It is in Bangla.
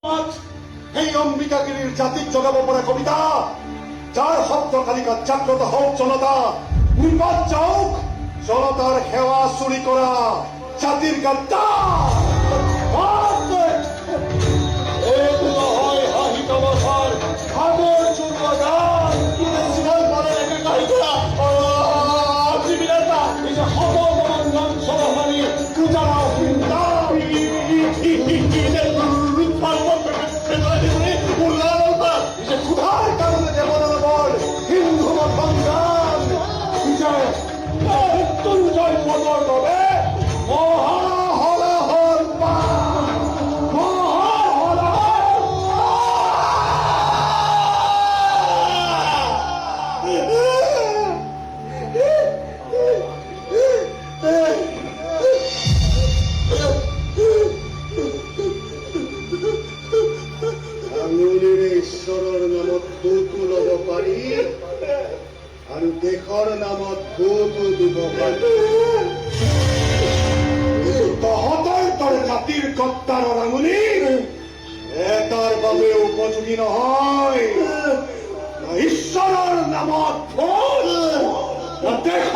এই অম্বিকাগিরির জাতির জগাব পড়া কবিতা, যার শব্দ তালিকা জাগ্রত হোক জনতা, নির্বাচ যাওক জনতার হেওয়া চুরি করা জাতির গাদ্দা। ক্ষুধার কারণে দেবনার বল হিন্দু সংগ্রাম বিজয় মৃত্যুঞ্জয় পদর তবে মহাহলাহল ঈশ্বৰৰ নামত ভূতো ল'ব পাৰি আৰু দেশৰ নামত ভূতো দিব পাৰি। তহঁতৰ দৰে জাতিৰ গদ্দাৰৰ আঙুলি এটাৰ বাবে উপযোগী নহয়। ঈশ্বৰৰ নামত ভোট, দেশৰ